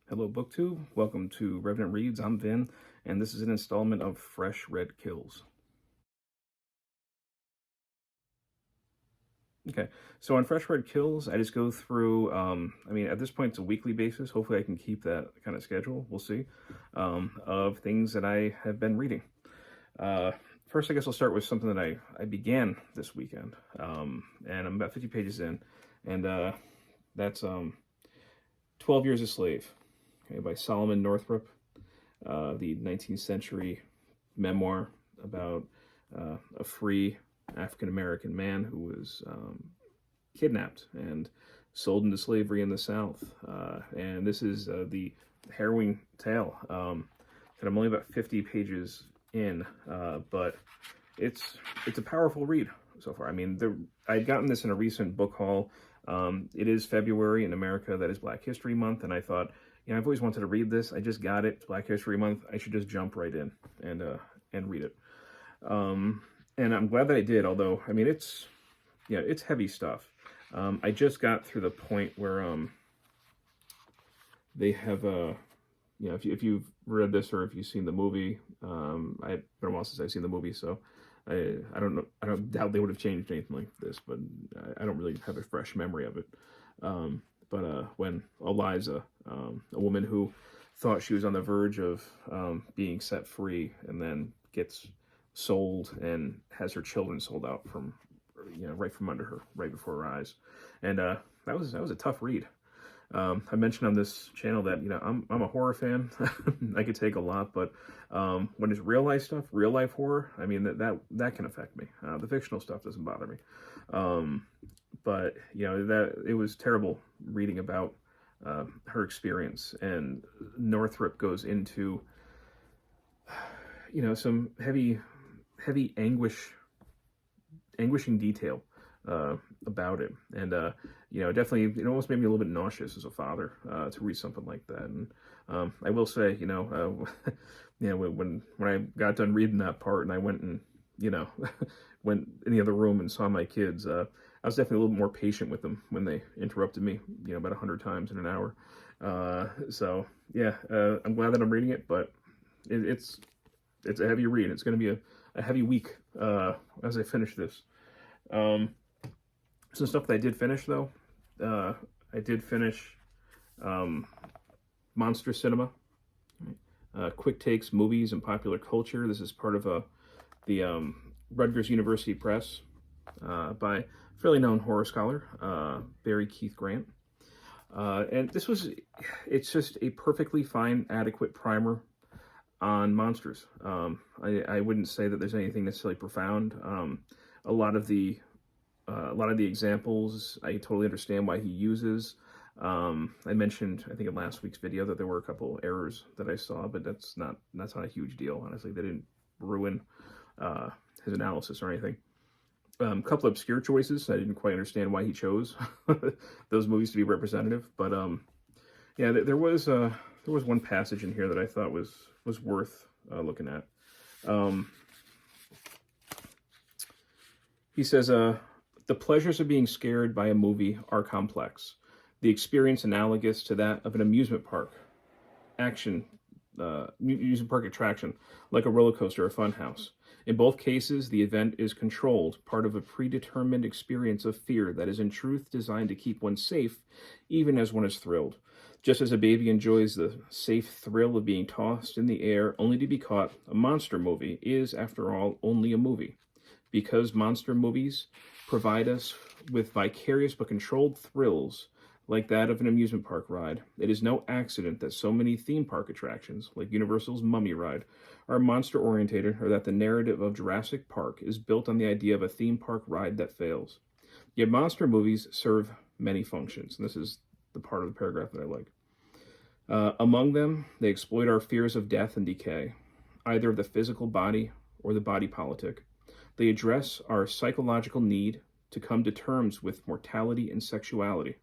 Hello, BookTube. Welcome to Revenant Reads. I'm Vin, and this is an installment of Fresh Red Kills. Okay, so on Fresh Red Kills, I just go through, at this point, it's a weekly basis. Hopefully, I can keep that kind of schedule. We'll see, of things that I have been reading. First, I guess I'll start with something that I began this weekend, and I'm about 50 pages in, and that's 12 Years a Slave, okay, by Solomon Northup, the 19th century memoir about a free African-American man who was kidnapped and sold into slavery in the South. And this is the harrowing tale. And I'm only about 50 pages in, but it's a powerful read so far. I mean, I'd gotten this in a recent book haul. It is February in America. That is Black History Month, and I thought, I've always wanted to read this. I just got it. It's Black History Month. I should just jump right in and read it. And I'm glad that I did. Although, I mean, it's heavy stuff. I just got through the point where they have if you've read this or if you've seen the movie, it's been a while since I've seen the movie, so I don't know. I don't doubt they would have changed anything like this, but I don't really have a fresh memory of it. But when Eliza, a woman who thought she was on the verge of being set free and then gets sold and has her children sold out from, right from under her, right before her eyes. And that was a tough read. I mentioned on this channel that, I'm a horror fan. I could take a lot, but when it's real life stuff, real life horror, I mean, that can affect me. The fictional stuff doesn't bother me. But, that it was terrible reading about her experience, and Northup goes into, some heavy anguishing detail about it. And, definitely, it almost made me a little bit nauseous as a father to read something like that. And I will say, when I got done reading that part and I went and, went in the other room and saw my kids, I was definitely a little more patient with them when they interrupted me, about 100 times in an hour. So, yeah, I'm glad that I'm reading it, but it's a heavy read. It's going to be a heavy week as I finish this. Some stuff that I did finish, though. I did finish Monster Cinema, Quick Takes, Movies, and Popular Culture. This is part of the Rutgers University Press by a fairly known horror scholar, Barry Keith Grant. And it's just a perfectly fine, adequate primer on monsters. I wouldn't say that there's anything necessarily profound. A lot of the examples, I totally understand why he uses. I mentioned, I think in last week's video, that there were a couple errors that I saw, but that's not a huge deal. Honestly, they didn't ruin his analysis or anything. A couple of obscure choices. I didn't quite understand why he chose those movies to be representative, but yeah, there was one passage in here that I thought was worth looking at. He says, the pleasures of being scared by a movie are complex. The experience analogous to that of an amusement park attraction, like a roller coaster or fun house. In both cases, the event is controlled, part of a predetermined experience of fear that is in truth designed to keep one safe, even as one is thrilled. Just as a baby enjoys the safe thrill of being tossed in the air only to be caught, a monster movie is, after all, only a movie. Because monster movies provide us with vicarious but controlled thrills like that of an amusement park ride, it is no accident that so many theme park attractions, like Universal's Mummy Ride, are monster-orientated, or that the narrative of Jurassic Park is built on the idea of a theme park ride that fails. Yet monster movies serve many functions, and this is the part of the paragraph that I like. Among them, they exploit our fears of death and decay, either of the physical body or the body politic. They address our psychological need to come to terms with mortality and sexuality.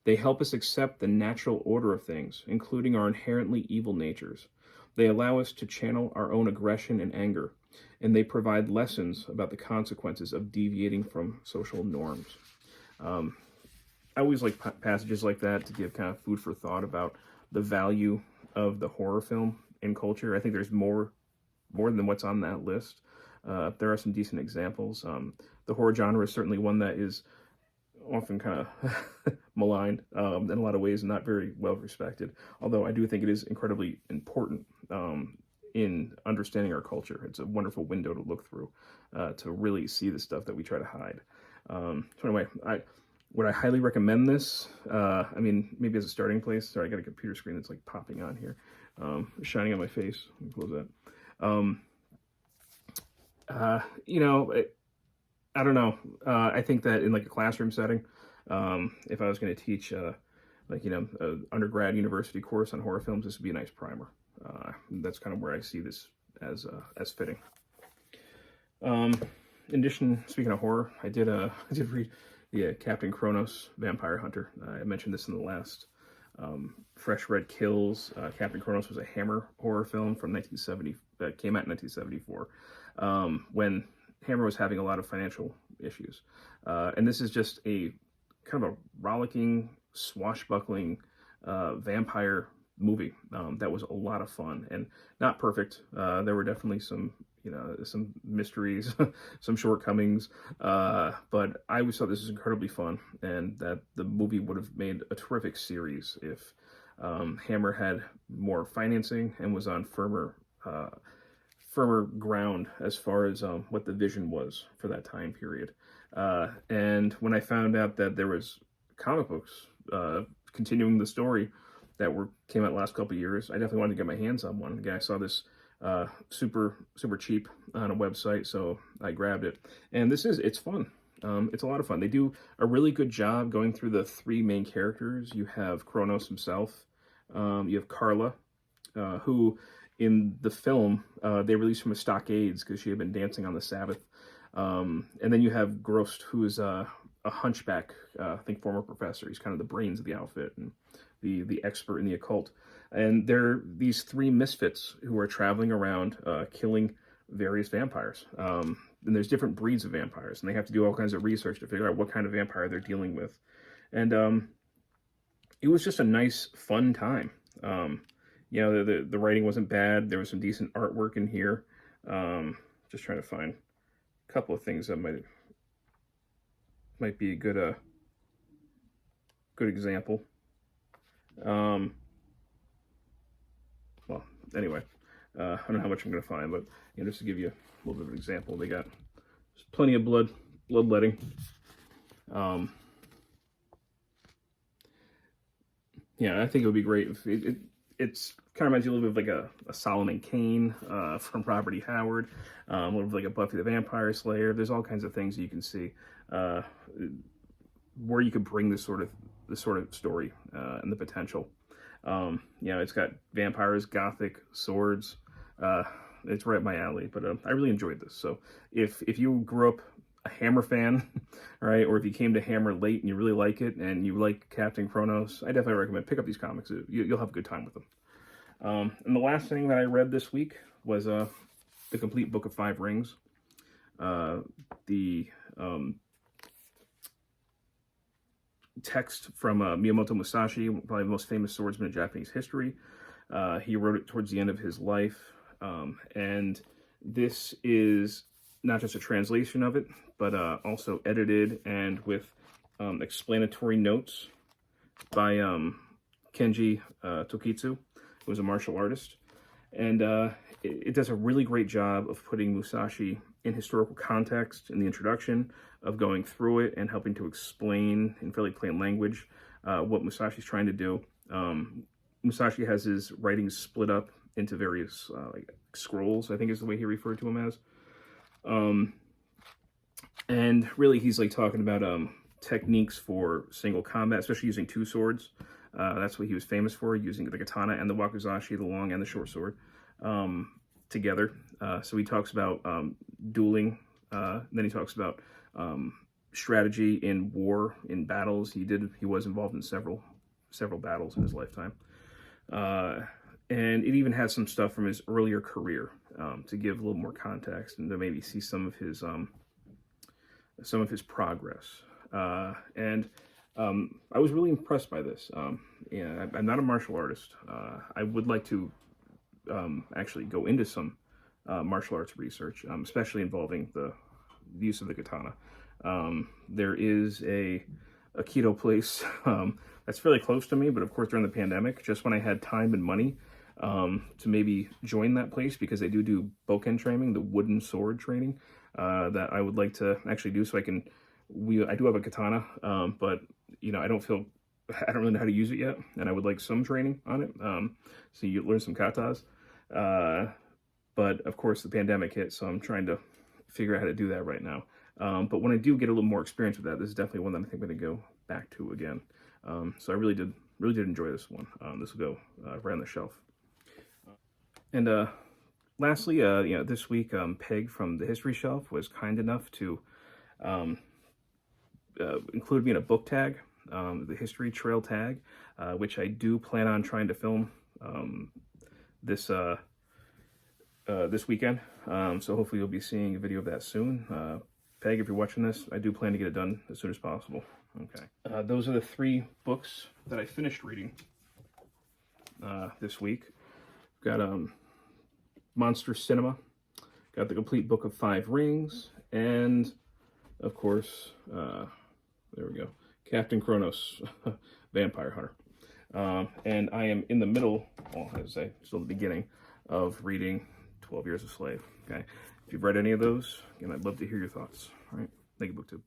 They help us accept the natural order of things, including our inherently evil natures. They allow us to channel our own aggression and anger, and they provide lessons about the consequences of deviating from social norms. I always like passages like that to give kind of food for thought about the value of the horror film in culture. I think there's more than what's on that list. There are some decent examples. The horror genre is certainly one that is often kind of maligned in a lot of ways and not very well respected. Although I do think it is incredibly important in understanding our culture. It's a wonderful window to look through to really see the stuff that we try to hide. So anyway, would I highly recommend this? I mean, maybe as a starting place. Sorry, I got a computer screen that's like popping on here, shining on my face. Let me close that. You know, I don't know. I think that in like a classroom setting, if I was going to teach, like, you know, an undergrad university course on horror films, this would be a nice primer. That's kind of where I see this as fitting. In addition, speaking of horror, I did read the Captain Kronos Vampire Hunter. I mentioned this in the last Fresh Red Kills. Captain Kronos was a Hammer horror film from 1970 that came out in 1974 when Hammer was having a lot of financial issues. And this is just a kind of a rollicking, swashbuckling vampire movie that was a lot of fun and not perfect. There were definitely some, you know, some mysteries, some shortcomings, but I always thought this was incredibly fun, and that the movie would have made a terrific series if Hammer had more financing and was on firmer ground as far as what the vision was for that time period. And when I found out that there was comic books continuing the story that came out last couple of years, I definitely wanted to get my hands on one. Again, I saw this super cheap on a website, so I grabbed it. And it's fun. It's a lot of fun. They do a really good job going through the three main characters. You have Kronos himself. You have Carla, who in the film, they released from a stockades because she had been dancing on the Sabbath. And then you have Grost, who is a hunchback, I think former professor. He's kind of the brains of the outfit and the expert in the occult. And they're these three misfits who are traveling around killing various vampires. And there's different breeds of vampires, and they have to do all kinds of research to figure out what kind of vampire they're dealing with. And it was just a nice, fun time. You know, the writing wasn't bad. There was some decent artwork in here. Just trying to find a couple of things that might be a good example. Well, anyway, I don't know how much I'm going to find, but you know, just to give you a little bit of an example, they got plenty of bloodletting. Yeah, I think it would be great if it's kind of reminds you a little bit of like a Solomon Kane from Robert E. Howard, a little bit like a Buffy the Vampire Slayer. There's all kinds of things you can see where you could bring this sort of story and the potential. You know, it's got vampires, gothic, swords. It's right up my alley, but I really enjoyed this. So if you grew up a Hammer fan, right, or if you came to Hammer late and you really like it and you like Captain Kronos, I definitely recommend pick up these comics. You'll have a good time with them. And the last thing that I read this week was the complete book of 5 Rings. The text from Miyamoto Musashi, probably the most famous swordsman in Japanese history. He wrote it towards the end of his life. And this is not just a translation of it, but also edited and with explanatory notes by Kenji Tokitsu, who was a martial artist. And it does a really great job of putting Musashi in historical context in the introduction, of going through it and helping to explain in fairly plain language what Musashi's trying to do. Musashi has his writings split up into various like scrolls, I think is the way he referred to them as. And really he's like talking about techniques for single combat, especially using 2 swords. That's what he was famous for, using the katana and the wakizashi, the long and the short sword, together. So he talks about dueling, then he talks about strategy in war, in battles. He was involved in several battles in his lifetime. And it even has some stuff from his earlier career to give a little more context and to maybe see some of his progress. And I was really impressed by this. Yeah, I'm not a martial artist. I would like to actually go into some martial arts research, especially involving the use of the katana. There is a Aikido place that's fairly close to me, but of course during the pandemic, just when I had time and money to maybe join that place, because they do bokken training, the wooden sword training, that I would like to actually do, so I can I do have a katana, but I don't really know how to use it yet, and I would like some training on it. So you learn some katas. But of course the pandemic hit, so I'm trying to figure out how to do that right now. But when I do get a little more experience with that, this is definitely one that I think I'm going to go back to again. So I really did enjoy this one. This will go right on the shelf. And lastly, this week, Peg from the History Shelf was kind enough to include me in a book tag, the History Trail tag, which I do plan on trying to film this weekend. So hopefully you'll be seeing a video of that soon. Peg, if you're watching this, I do plan to get it done as soon as possible. Okay. Those are the 3 books that I finished reading this week. Got Monster Cinema, got the complete book of 5 Rings, and of course, there we go, Captain Kronos, Vampire Hunter. And I am in the middle, well, as I say, still the beginning of reading 12 Years a Slave. Okay, if you've read any of those, again, I'd love to hear your thoughts. All right, thank you, BookTube.